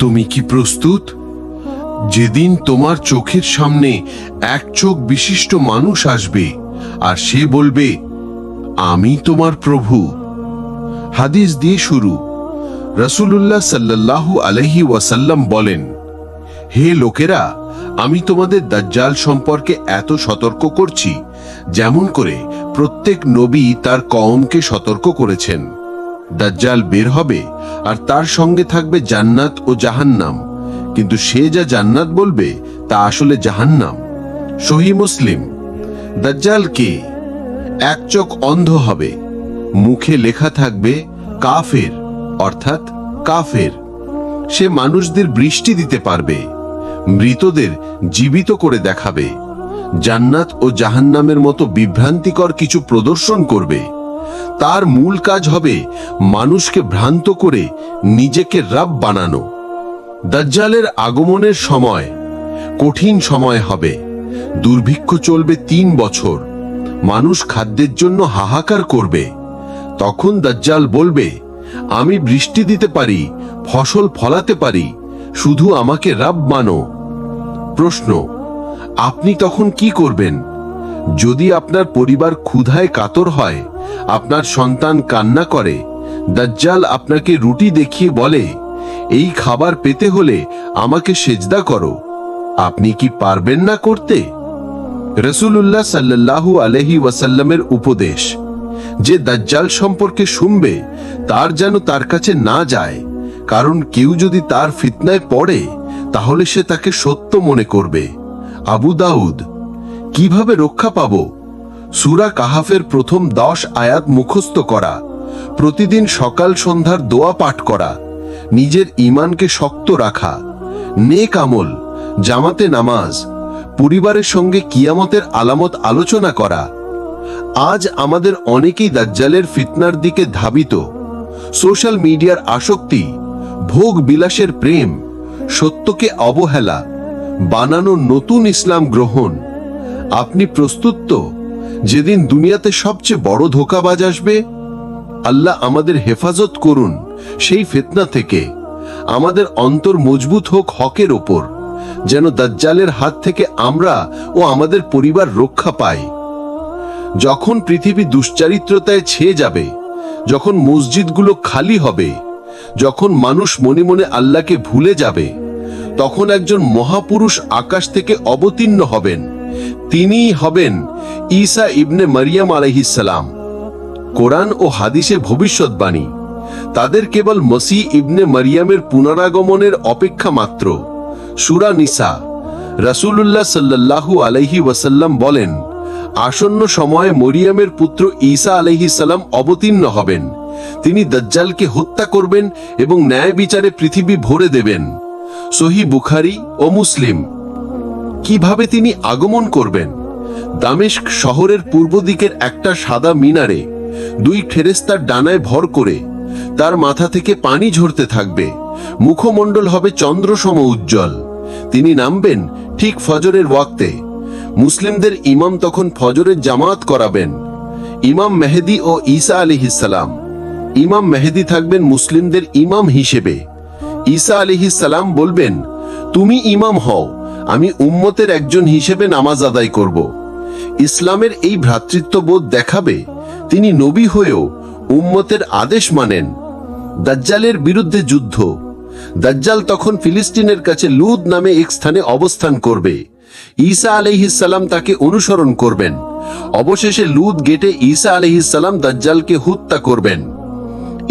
তুমি কি প্রস্তুত? যেদিন তোমার চোখের সামনে এক চোখ বিশিষ্ট মানুষ আসবে আর সে বলবে, আমি তোমার প্রভু। হাদিস দিয়ে শুরু। রাসূলুল্লাহ সাল্লাল্লাহু আলাইহি ওয়াসাল্লাম বলেন, হে লোকেরা, আমি তোমাদের দাজ্জাল সম্পর্কে এত সতর্ক করছি যেমন করে প্রত্যেক নবী তার কওমকে সতর্ক করেছেন। দাজ্জাল বের হবে আর তার সঙ্গে থাকবে জান্নাত ও জাহান্নাম, কিন্তু সে যা জান্নাত বলবে তা আসলে জাহান্নাম। সহিহ মুসলিম। দাজ্জাল কে? এক চোখ অন্ধ হবে, মুখে লেখা থাকবে কাফের, অর্থাৎ কাফের। সে মানুষদের বৃষ্টি দিতে পারবে, মৃতদের জীবিত করে দেখাবে, জান্নাত ও জাহান্নামের মতো বিভ্রান্তিকর কিছু প্রদর্শন করবে। তার মূল কাজ হবে মানুষকে ভ্রান্ত করে নিজেকে রব বানানো। দাজ্জালের আগমনের সময় কঠিন সময় হবে। দুর্ভিক্ষ চলবে 3 বছর। মানুষ খাদ্যের জন্য হাহাকার করবে। তখন দাজ্জাল বলবে, আমি বৃষ্টি দিতে পারি, ফসল ফলাতে পারি, শুধু আমাকে রব মানো। প্রশ্ন, আপনি তখন কি করবেন? যদি আপনার পরিবার ক্ষুধায় কাতর হয়, আপনার সন্তান কান্না করে, দাজ্জাল আপনাকে রুটি দেখিয়ে বলে, এই খাবার পেতে হলে আমাকে সেজদা করো, আপনি কি পারবেন না করতে? রাসূলুল্লাহ সাল্লাল্লাহু আলাইহি ওয়াসাল্লামের উপদেশ, যে দাজ্জাল সম্পর্কে শুনবে তার যেন তার কাছে না যায়, কারণ কেউ যদি তার ফিতনায় পড়ে তাহলে সে তাকে সত্য মনে করবে। আবু দাউদ। কিভাবে রক্ষা পাবো? সূরা কাহাফের প্রথম 10 আয়াত মুখস্থ করা, প্রতিদিন সকাল সন্ধ্যার দোয়া পাঠ করা, নিজের ঈমানকে শক্ত রাখা, নেক আমল, জামাতে নামাজ, পরিবারের সঙ্গে কিয়ামতের আলামত আলোচনা করা। আজ আমাদের অনেকেই দাজ্জালের ফিতনার দিকে ধাবিত। সোশ্যাল মিডিয়ার আসক্তি, ভোগ বিলাসের প্রেম, সত্যকে অবহেলা, বানানো নতুন ইসলাম গ্রহণ। আপনি প্রস্তুত তো? যেদিন দুনিয়াতে সবচেয়ে বড় ধোঁকাবাজ আসবে? আল্লাহ আমাদের হেফাজত করুন সেই ফিতনা থেকে। আমাদের অন্তর মজবুত হোক হকের ওপর, যেন দাজ্জালের হাত থেকে আমরা ও আমাদের পরিবার রক্ষা পাই। যখন পৃথিবী দুশ্চরিত্রতায় ছেয়ে যাবে, যখন মসজিদগুলো খালি হবে, যখন মানুষ মনে মনে আল্লাহকে ভুলে যাবে, তখন একজন মহাপুরুষ আকাশ থেকে অবতীর্ণ হবেন। তিনিই হবেন ঈসা ইবনে মারিয়াম আলাইহিস সালাম। কোরআন ও হাদিসে ভবিষ্যৎবাণী, তাদের কেবল মসিহ ইবনে মারিয়ামের পুনরাগমনের অপেক্ষা মাত্র। সূরা নিসা। রাসূলুল্লাহ সাল্লাল্লাহু আলাইহি ওয়াসাল্লাম বলেন, আসন্ন সময়ে মরিয়ামের পুত্র ঈসা আলাইহিস সালাম অবতীর্ণ হবেন। তিনি দাজ্জালকে হত্যা করবেন এবং ন্যায় বিচারে পৃথিবী ভরে দেবেন। সহিহ বুখারী ও মুসলিম। কিভাবে তিনি আগমন করবেন? দামেস্ক শহরের পূর্ব দিকের একটা সাদা মিনারে 2 ফেরেশতার ডানায় ভর করে তার মাথা থেকে পানি ঝরতে থাকবে। মুখমণ্ডল হবে চন্দ্রসম উজ্জ্বল। তিনি নামবেন ঠিক ফজরের ওয়াক্তে। মুসলিমদের ইমাম তখন ফজরের জামাত করাবেন। ইমাম মেহেদী ও ঈসা আলাইহিস সালাম। ইমাম মেহেদী থাকবেন মুসলিমদের ইমাম হিসেবে। ঈসা আলাইহিস সালাম বলবেন, তুমি ইমাম হও, আমি উম্মতের একজন হিসেবে নামাজ আদায় করব। ইসলামের এই ভ্রাতৃত্ববোধ দেখাবে তিনি নবী হয়েও উম্মতের আদেশ মানেন। দাজ্জালের বিরুদ্ধে যুদ্ধ। দাজ্জাল তখন ফিলিস্তিনের কাছে লুদ নামে এক স্থানে অবস্থান করবে। ঈসা আলাইহিস সালাম তাকে অনুসরণ করবেন। অবশেষে লুদ গেটে ঈসা আলাইহিস সালাম দাজ্জালকে হত্যা করবেন।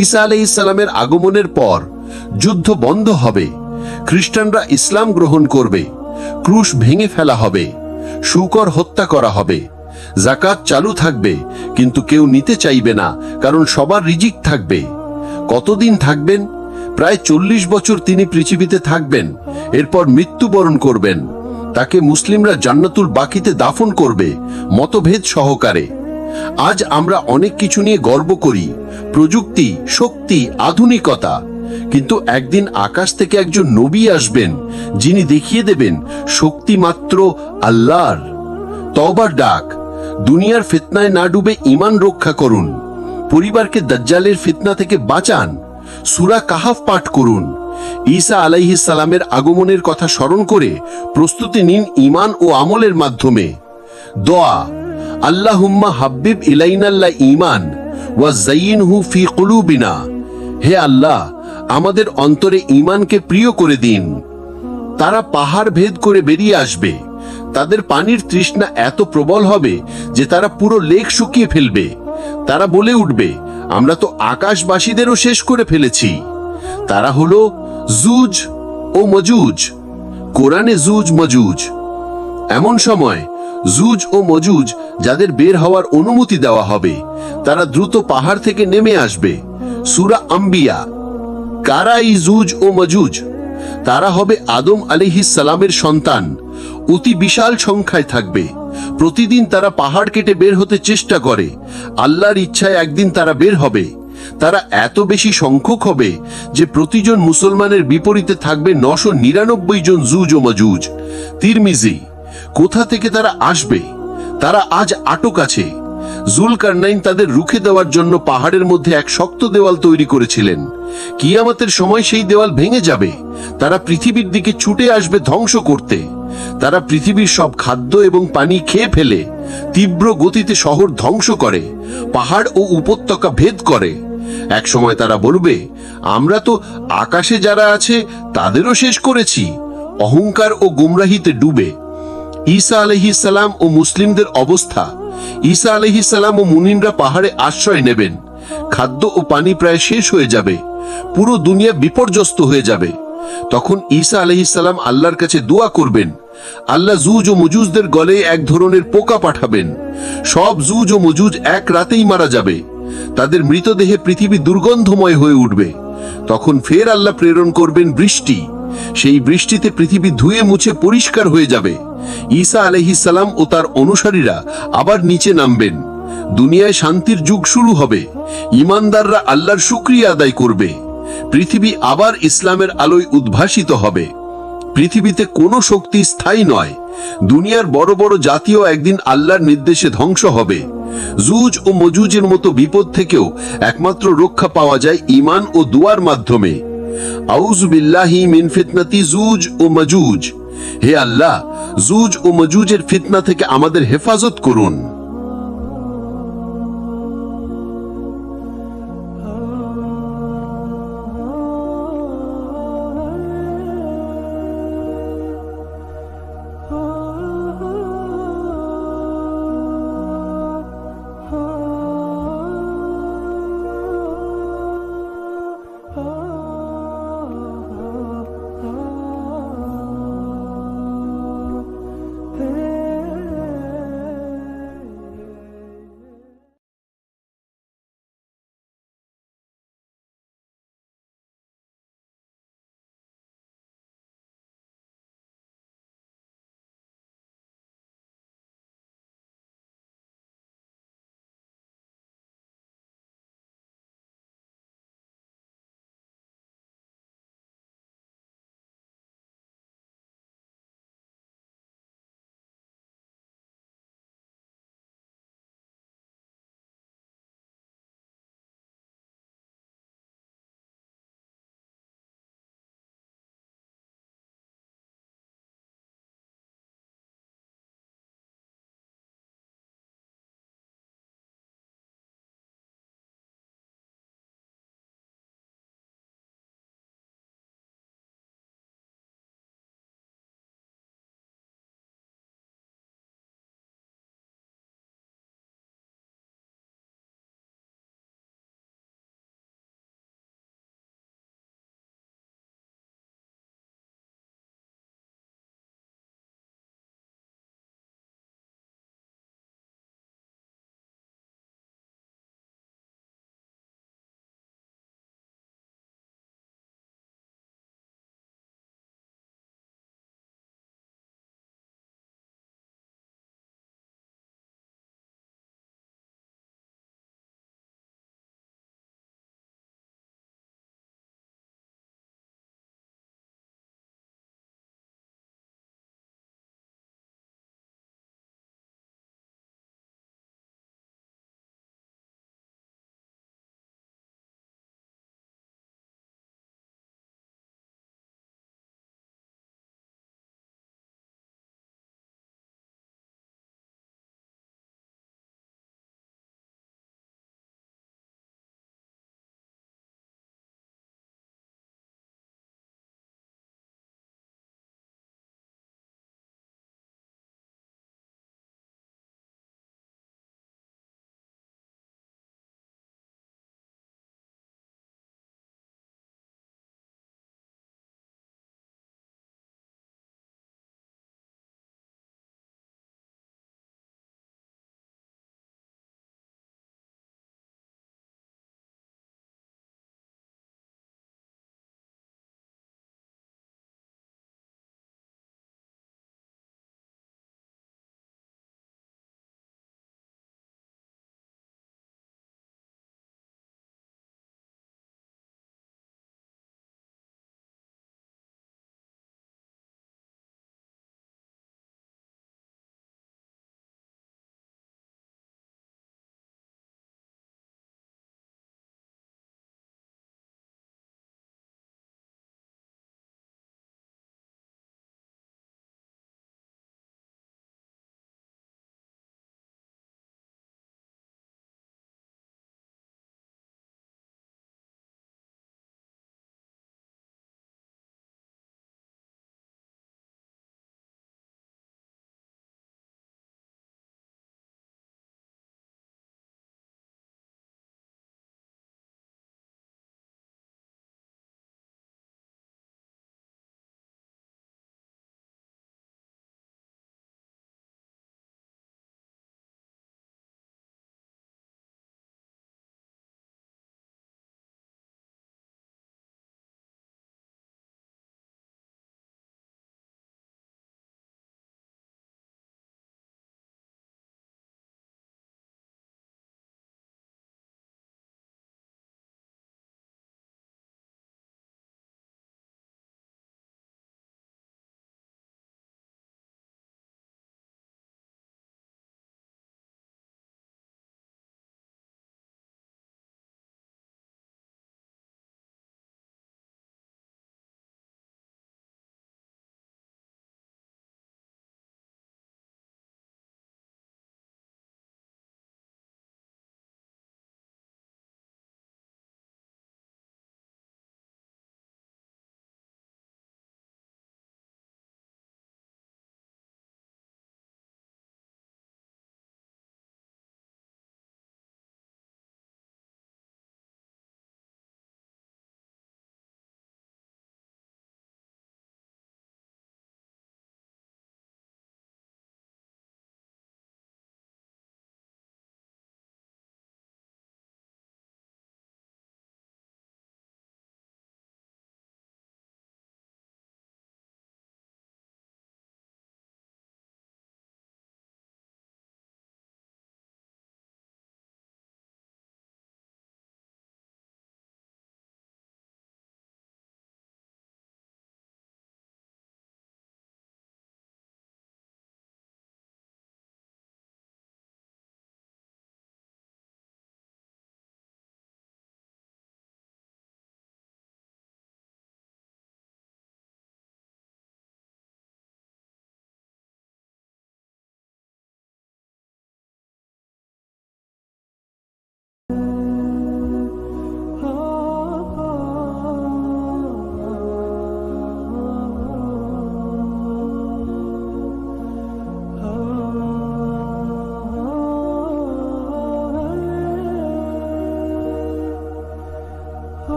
ঈসা আলাইহিস সালামের আগমনের পর যুদ্ধ বন্ধ হবে। খ্রিস্টানরা ইসলাম গ্রহণ করবে। ক্রুশ ভেঙে ফেলা হবে। শুকর হত্যা করা হবে। যাকাত চালু থাকবে, কিন্তু কেউ নিতে চাইবে না, কারণ সবার রিজিক থাকবে। কতদিন থাকবেন? প্রায় 40 বছর তিনি পৃথিবীতে থাকবেন। এরপর মৃত্যুবরণ করবেন। তাকে মুসলিমরা জান্নাতুল বাকিতে দাফন করবে, মতভেদ সহকারে। আজ আমরা অনেক কিছু নিয়ে গর্ব করি, প্রযুক্তি, শক্তি, আধুনিকতা, কিন্তু একদিন আকাশ থেকে একজন নবী আসবেন যিনি দেখিয়ে দেবেন শক্তি মাত্র আল্লাহর। তওবার ডাক। দুনিয়ার ফিতনায় না ডুবে ঈমান রক্ষা করুন। পরিবারকে দাজ্জালের ফিতনা থেকে বাঁচান। সূরা কাহাফ পাঠ করুন। ঈসা আলাইহিস সালামের আগমনের কথা স্মরণ করে প্রস্তুতি নিন ঈমান ও আমলের মাধ্যমে। দোয়া: আল্লাহুম্মা হাব্বিব ইলাইনাল ঈমান ওয়া যায়্যিনহু ফি কুলুবিনা। হে আল্লাহ, আমাদের অন্তরে ঈমানকে প্রিয় করে দিন। তারা পাহাড় ভেদ করে বেরিয়ে আসবে। তাদের পানির তৃষ্ণা এত প্রবল হবে যে তারা পুরো লেক শুকিয়ে ফেলবে। তারা বলে উঠবে, আমরা তো আকাশবাসীদেরও শেষ করে ফেলেছি। তারা হলো জুজ ও মজুজ। কোরআনে জুজ মজুজ। এমন সময় জুজ ও মজুজ যাদের বের হওয়ার অনুমতি দেওয়া হবে, তারা দ্রুত পাহাড় থেকে নেমে আসবে। সূরা আম্বিয়া। কারা এই জুজ ও মজুজ? তারা হবে আদম আলাইহিস সালামের সন্তান। অতি বিশাল সংখ্যায় থাকবে। প্রতিদিন তারা পাহাড় কেটে বের হতে চেষ্টা করে। আল্লাহর ইচ্ছায় একদিন তারা বের হবে। তারা এত বেশি সংখ্যক হবে যে প্রতিজন মুসলমানের বিপরীতে থাকবে 999 জন জুজ ও মজুজ। তিরমিজি। কোথা থেকে তারা আসবে? তারা আজ আটক আছে। জুলকারনাইন তাদের রুখে দেওয়ার জন্য পাহাড়ের মধ্যে এক শক্ত দেওয়াল তৈরি করেছিলেন। কিয়ামতের সময় সেই দেওয়াল ভেঙে যাবে। তারা পৃথিবীর দিকে ছুটে আসবে ধ্বংস করতে। তারা পৃথিবীর সব খাদ্য এবং পানি খেয়ে ফেলে তীব্র গতিতে শহর ধ্বংস করে, পাহাড় ও উপত্যকা ভেদ করে। এক সময় তারা বলবে, আমরা তো আকাশে যারা আছে তাদেরও শেষ করেছি। অহংকার ও গুমরাহিতে ডুবে। ঈসা আলাইহিস সালাম ও মুসলিমদের অবস্থা। ঈসা আলাইহিস সালাম ও মুমিনরা পাহাড়ে আশ্রয় নেবেন। খাদ্য ও পানি প্রায় শেষ হয়ে যাবে। পুরো দুনিয়া বিপর্যস্ত হয়ে যাবে। তখন ঈসা আলাইহিস সালাম আল্লাহর কাছে দোয়া করবেন। আল্লাহ জুজ ও মজুজদের গলে এক ধরনের পোকা পাঠাবেন। সব জুজ ও মজুজ এক রাতেই মারা যাবে। তাদের মৃতদেহে পৃথিবী দুর্গন্ধময় হয়ে উঠবে। তখন ফের আল্লাহ প্রেরণ করবেন বৃষ্টি। সেই বৃষ্টিতে পৃথিবী ধুয়ে মুছে পরিষ্কার হয়ে যাবে। ঈসা আলাইহিস সালাম ও তার অনুসারীরা আবার নিচে নামবেন। দুনিয়ায় শান্তির যুগ শুরু হবে। ঈমানদাররা আল্লাহর শুকরিয়া আদায় করবে। পৃথিবী আবার ইসলামের আলোয় উদ্ভাসিত হবে। পৃথিবীতে কোনো শক্তি স্থায়ী নয়। দুনিয়ার বড় বড় জাতিও একদিন আল্লাহর নির্দেশে ধ্বংস হবে। জুজ ও মজুজের মতো বিপদ থেকেও একমাত্র রক্ষা পাওয়া যায় ঈমান ও দুয়ার মাধ্যমে। আউযু বিল্লাহি মিন ফিতনাতি জুজ ও মজুজ। হে আল্লাহ, জুজ ও মজুজের ফিতনা থেকে আমাদের হেফাজত করুন।